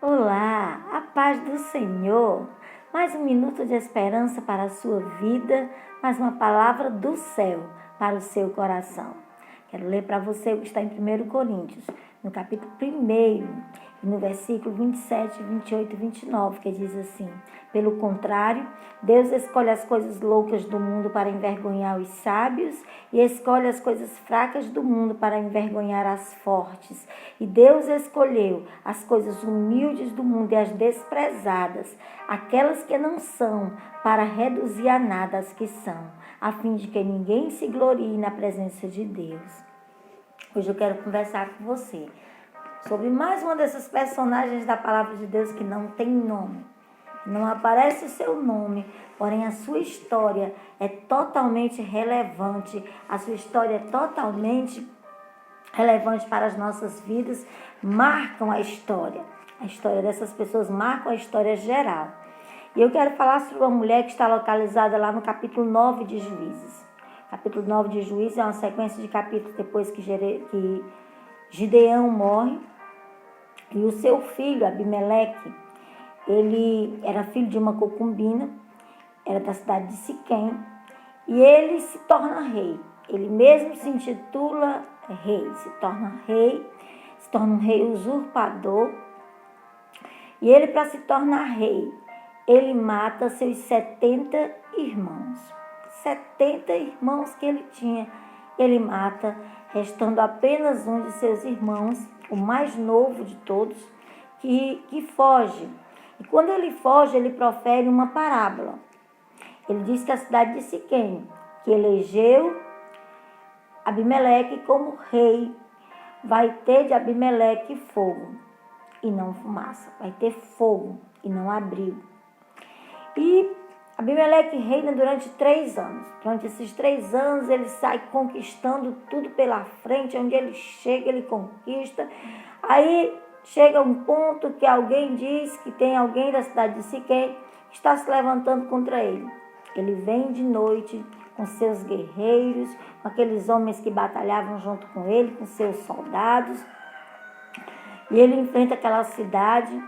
Olá, a paz do Senhor. Mais um minuto de esperança para a sua vida, mais uma palavra do céu para o seu coração. Quero ler para você o que está em 1 Coríntios, no capítulo 1, no versículo 27, 28 e 29, que diz assim: pelo contrário, Deus escolhe as coisas loucas do mundo para envergonhar os sábios e escolhe as coisas fracas do mundo para envergonhar as fortes. E Deus escolheu as coisas humildes do mundo e as desprezadas, aquelas que não são, para reduzir a nada as que são, a fim de que ninguém se glorie na presença de Deus. Hoje eu quero conversar com você sobre mais uma dessas personagens da palavra de Deus que não tem nome. Não aparece o seu nome, porém a sua história é totalmente relevante. A sua história é totalmente relevante para as nossas vidas, marcam a história. A história dessas pessoas marcam a história geral. E eu quero falar sobre uma mulher que está localizada lá no capítulo 9 de Juízes. Capítulo 9 de Juízes é uma sequência de capítulos depois que Gideão morre. E o seu filho, Abimeleque, ele era filho de uma concubina, era da cidade de Siquém, e ele se torna rei. Ele mesmo se intitula rei, se torna um rei usurpador. E ele, para se tornar rei, ele mata seus 70 irmãos. 70 irmãos que ele tinha, ele mata, restando apenas um de seus irmãos, o mais novo de todos, que foge. E quando ele foge, ele profere uma parábola. Ele diz que a cidade de Siquém, que elegeu Abimeleque como rei, vai ter de Abimeleque fogo e não fumaça. Vai ter fogo e não abrigo. E Abimeleque reina durante 3 anos. Durante esses 3 anos, ele sai conquistando tudo pela frente. Onde ele chega, ele conquista. Aí chega um ponto que alguém diz que tem alguém da cidade de Siquém que está se levantando contra ele. Ele vem de noite com seus guerreiros, com aqueles homens que batalhavam junto com ele, com seus soldados. E ele enfrenta aquela cidade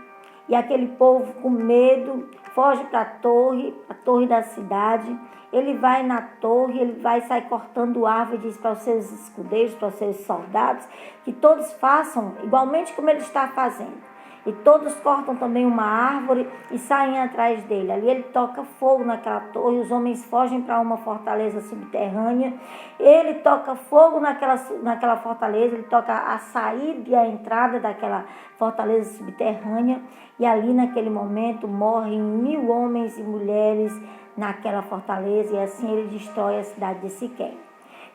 e aquele povo com medo foge para a torre da cidade. Ele vai na torre, ele vai sair cortando árvore e diz para os seus escudeiros, para os seus soldados, que todos façam igualmente como ele está fazendo. E todos cortam também uma árvore e saem atrás dele. Ali ele toca fogo naquela torre, os homens fogem para uma fortaleza subterrânea. Ele toca fogo naquela fortaleza, ele toca a saída e a entrada daquela fortaleza subterrânea. E ali naquele momento morrem 1000 homens e mulheres naquela fortaleza, e assim ele destrói a cidade de Siquém.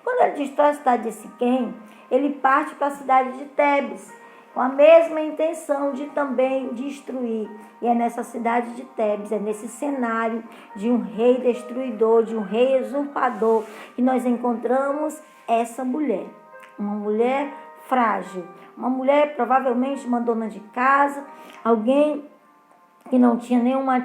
Quando ele destrói a cidade de Siquém, ele parte para a cidade de Tebes, com a mesma intenção de também destruir. E é nessa cidade de Tebes, é nesse cenário de um rei destruidor, de um rei usurpador, que nós encontramos essa mulher. Uma mulher frágil, uma mulher provavelmente uma dona de casa, alguém que não tinha nenhuma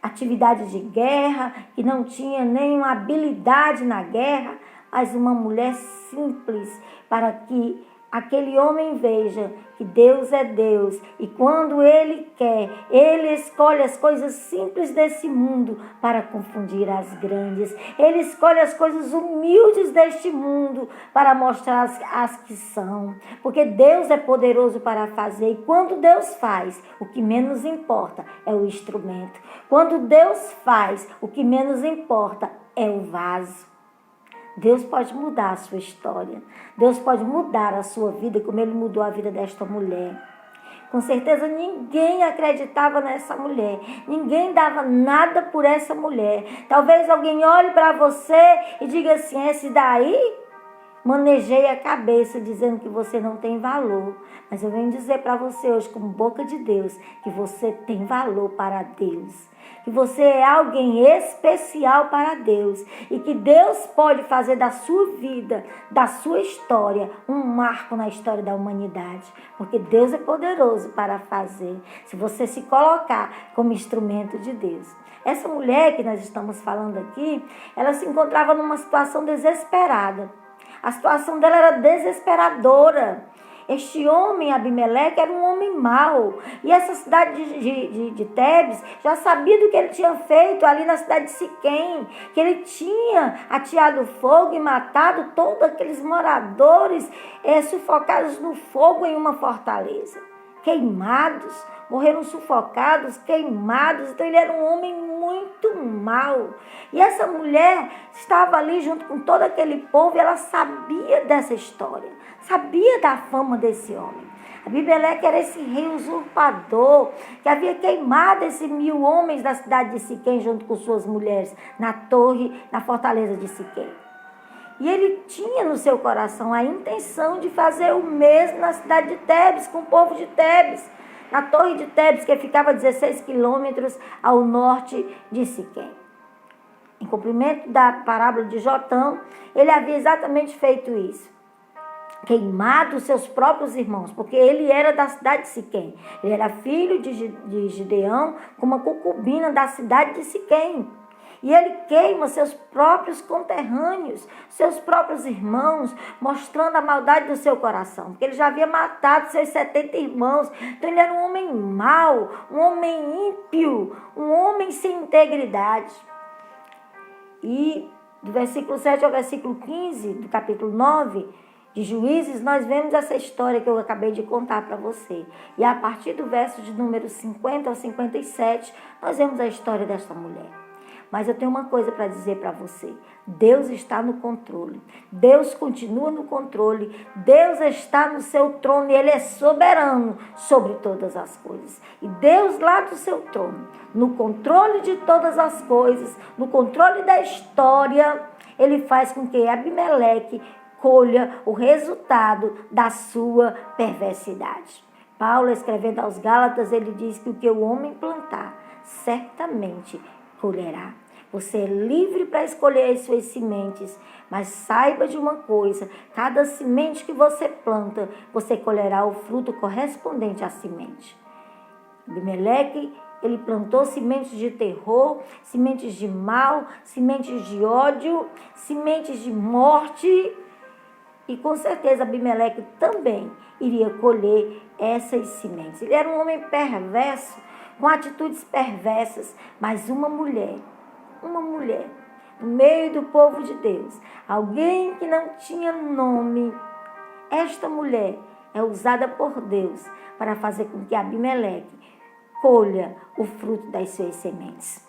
atividade de guerra, que não tinha nenhuma habilidade na guerra, mas uma mulher simples, para que aquele homem veja que Deus é Deus, e quando Ele quer, Ele escolhe as coisas simples desse mundo para confundir as grandes. Ele escolhe as coisas humildes deste mundo para mostrar as que são, porque Deus é poderoso para fazer, e quando Deus faz, o que menos importa é o instrumento. Quando Deus faz, o que menos importa é o vaso. Deus pode mudar a sua história. Deus pode mudar a sua vida, como Ele mudou a vida desta mulher. Com certeza ninguém acreditava nessa mulher. Ninguém dava nada por essa mulher. Talvez alguém olhe para você e diga assim: esse daí manejeia a cabeça dizendo que você não tem valor. Mas eu venho dizer para você hoje, como boca de Deus, que você tem valor para Deus. Que você é alguém especial para Deus. E que Deus pode fazer da sua vida, da sua história, um marco na história da humanidade. Porque Deus é poderoso para fazer, se você se colocar como instrumento de Deus. Essa mulher que nós estamos falando aqui, ela se encontrava numa situação desesperada. A situação dela era desesperadora. Este homem, Abimeleque, era um homem mau. E essa cidade de Tebes já sabia do que ele tinha feito ali na cidade de Siquém, que ele tinha ateado fogo e matado todos aqueles moradores sufocados no fogo em uma fortaleza. Queimados, morreram sufocados, queimados. Então ele era um homem muito mau. E essa mulher estava ali junto com todo aquele povo e ela sabia dessa história, sabia da fama desse homem. Abimeleque era esse rei usurpador que havia queimado esses 1000 homens da cidade de Siquém junto com suas mulheres na torre, na fortaleza de Siquém. E ele tinha no seu coração a intenção de fazer o mesmo na cidade de Tebes, com o povo de Tebes, na torre de Tebes, que ficava a 16 quilômetros ao norte de Siquém. Em cumprimento da parábola de Jotão, ele havia exatamente feito isso. Queimado os seus próprios irmãos, porque ele era da cidade de Siquém. Ele era filho de Gideão, com uma concubina da cidade de Siquém. E ele queima seus próprios conterrâneos, seus próprios irmãos, mostrando a maldade do seu coração. Porque ele já havia matado seus 70 irmãos. Então ele era um homem mau, um homem ímpio, um homem sem integridade. E do versículo 7 ao versículo 15, do capítulo 9 de Juízes, nós vemos essa história que eu acabei de contar para você. E a partir do verso de número 50 ao 57, nós vemos a história desta mulher. Mas eu tenho uma coisa para dizer para você. Deus está no controle. Deus continua no controle. Deus está no seu trono e Ele é soberano sobre todas as coisas. E Deus lá do seu trono, no controle de todas as coisas, no controle da história, Ele faz com que Abimeleque colha o resultado da sua perversidade. Paulo, escrevendo aos Gálatas, ele diz que o que o homem plantar, certamente colherá. Você é livre para escolher as suas sementes, mas saiba de uma coisa: cada semente que você planta, você colherá o fruto correspondente à semente. Abimeleque, ele plantou sementes de terror, sementes de mal, sementes de ódio, sementes de morte. E com certeza Abimeleque também iria colher essas sementes. Ele era um homem perverso, com atitudes perversas, mas uma mulher, no meio do povo de Deus, alguém que não tinha nome, esta mulher é usada por Deus para fazer com que Abimeleque colha o fruto das suas sementes.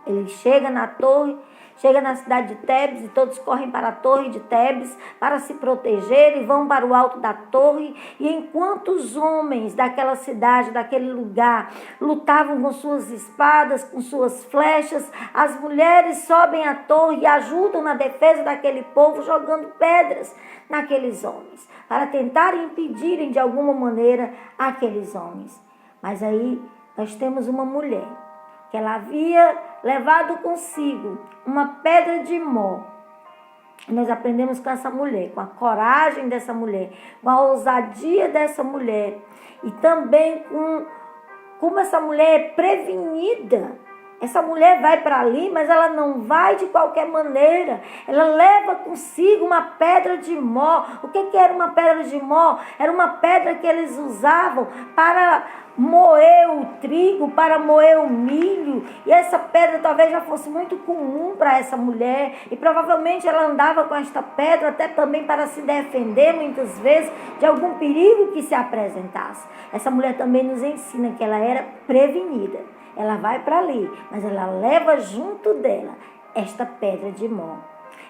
Ele chega na torre, chega na cidade de Tebes e todos correm para a torre de Tebes para se proteger e vão para o alto da torre. E enquanto os homens daquela cidade, daquele lugar, lutavam com suas espadas, com suas flechas, as mulheres sobem à torre e ajudam na defesa daquele povo, jogando pedras naqueles homens, para tentarem impedirem de alguma maneira aqueles homens. Mas aí nós temos uma mulher que ela havia levado consigo uma pedra de mó. Nós aprendemos com essa mulher, com a coragem dessa mulher, com a ousadia dessa mulher e também com como essa mulher é prevenida. Essa mulher vai para ali, mas ela não vai de qualquer maneira. Ela leva consigo uma pedra de mó. O que era uma pedra de mó? Era uma pedra que eles usavam para moer o trigo, para moer o milho. E essa pedra talvez já fosse muito comum para essa mulher. E provavelmente ela andava com esta pedra até também para se defender, muitas vezes, de algum perigo que se apresentasse. Essa mulher também nos ensina que ela era prevenida. Ela vai para ali, mas ela leva junto dela esta pedra de mó.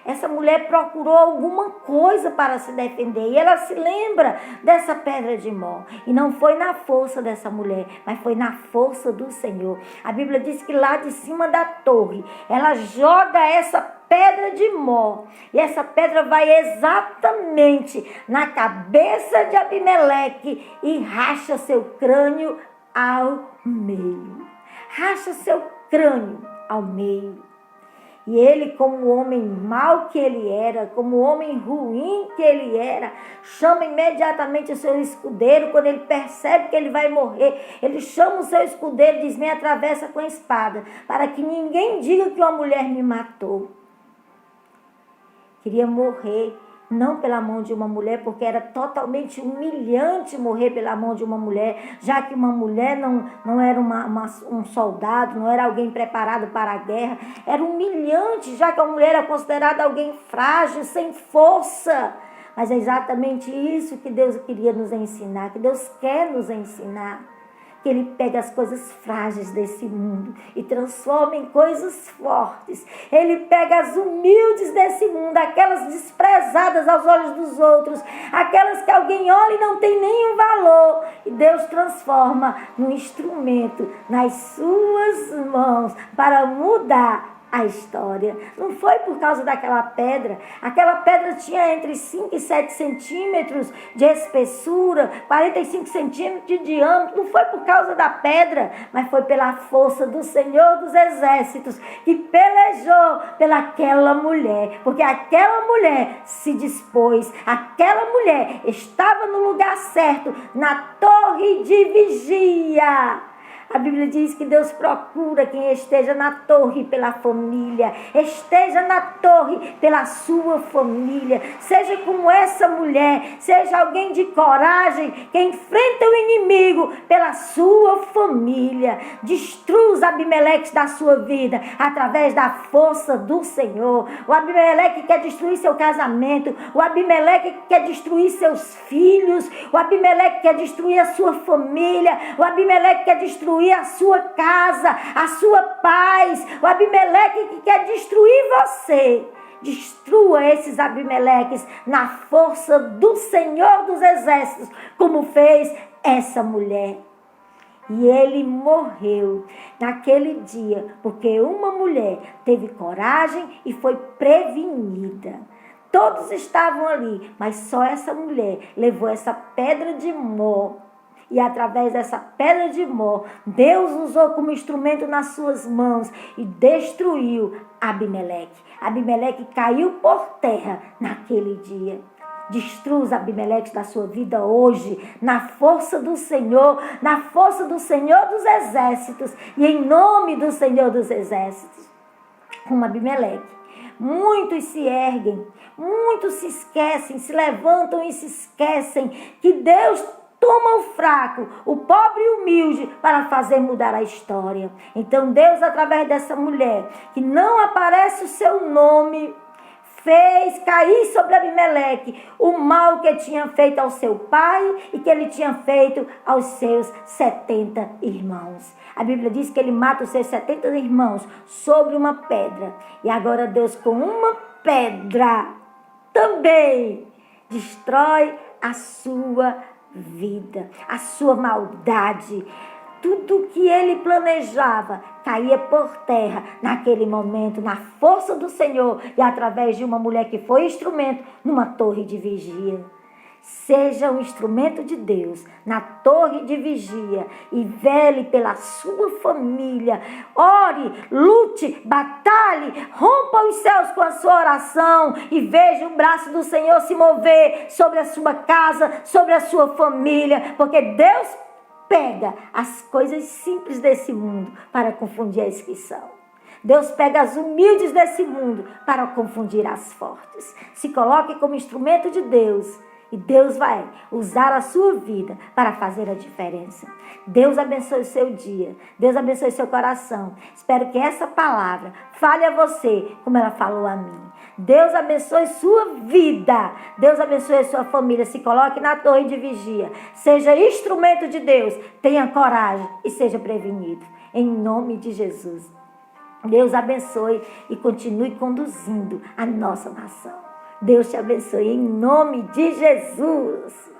Essa mulher procurou alguma coisa para se defender e ela se lembra dessa pedra de mó. E não foi na força dessa mulher, mas foi na força do Senhor. A Bíblia diz que lá de cima da torre, ela joga essa pedra de mó. E essa pedra vai exatamente na cabeça de Abimeleque e racha seu crânio ao meio. Racha seu crânio ao meio. E ele, como o homem mau que ele era, como o homem ruim que ele era, chama imediatamente o seu escudeiro. Quando ele percebe que ele vai morrer, ele chama o seu escudeiro e diz: me atravessa com a espada, para que ninguém diga que uma mulher me matou. Queria morrer não pela mão de uma mulher, porque era totalmente humilhante morrer pela mão de uma mulher, já que uma mulher não era um soldado, não era alguém preparado para a guerra. Era humilhante, já que a mulher era considerada alguém frágil, sem força. Mas é exatamente isso que Deus queria nos ensinar, que Deus quer nos ensinar. Que Ele pega as coisas frágeis desse mundo e transforma em coisas fortes. Ele pega as humildes desse mundo, aquelas desprezadas aos olhos dos outros, aquelas que alguém olha e não tem nenhum valor. E Deus transforma num instrumento nas suas mãos para mudar a história. Não foi por causa daquela pedra. Aquela pedra tinha entre 5 e 7 centímetros de espessura, 45 centímetros de diâmetro. Não foi por causa da pedra, mas foi pela força do Senhor dos Exércitos, que pelejou pelaquela mulher, porque aquela mulher se dispôs, aquela mulher estava no lugar certo, na torre de vigia. A Bíblia diz que Deus procura quem esteja na torre pela família, esteja na torre pela sua família. Seja como essa mulher, seja alguém de coragem que enfrenta o inimigo pela sua família. Destrua os Abimeleques da sua vida através da força do Senhor. O Abimeleque quer destruir seu casamento, o Abimeleque quer destruir seus filhos, o Abimeleque quer destruir a sua família, o Abimeleque quer destruir a sua casa, a sua paz. O Abimeleque que quer destruir você. Destrua esses Abimeleques na força do Senhor dos Exércitos, como fez essa mulher. E ele morreu naquele dia, porque uma mulher teve coragem e foi prevenida. Todos estavam ali, mas só essa mulher levou essa pedra de mó. E através dessa pedra de mó, Deus usou como instrumento nas suas mãos e destruiu Abimeleque. Abimeleque caiu por terra naquele dia. Destrua os Abimeleques da sua vida hoje, na força do Senhor, na força do Senhor dos Exércitos e em nome do Senhor dos Exércitos. Como Abimeleque, muitos se erguem, muitos se esquecem, se levantam e se esquecem que Deus toma o fraco, o pobre e o humilde para fazer mudar a história. Então Deus, através dessa mulher, que não aparece o seu nome, fez cair sobre Abimeleque o mal que tinha feito ao seu pai e que ele tinha feito aos seus 70 irmãos. A Bíblia diz que ele mata os seus 70 irmãos sobre uma pedra. E agora Deus, com uma pedra, também destrói a sua vida, a sua maldade. Tudo que ele planejava caía por terra naquele momento, na força do Senhor e através de uma mulher que foi instrumento numa torre de vigia. Seja um instrumento de Deus na torre de vigia e vele pela sua família. Ore, lute, batalhe, rompa os céus com a sua oração e veja o braço do Senhor se mover sobre a sua casa, sobre a sua família, porque Deus pega as coisas simples desse mundo para confundir a inscrição. Deus pega as humildes desse mundo para confundir as fortes. Se coloque como instrumento de Deus e Deus vai usar a sua vida para fazer a diferença. Deus abençoe o seu dia. Deus abençoe o seu coração. Espero que essa palavra fale a você como ela falou a mim. Deus abençoe sua vida. Deus abençoe a sua família. Se coloque na torre de vigia. Seja instrumento de Deus. Tenha coragem e seja prevenido. Em nome de Jesus. Deus abençoe e continue conduzindo a nossa nação. Deus te abençoe em nome de Jesus.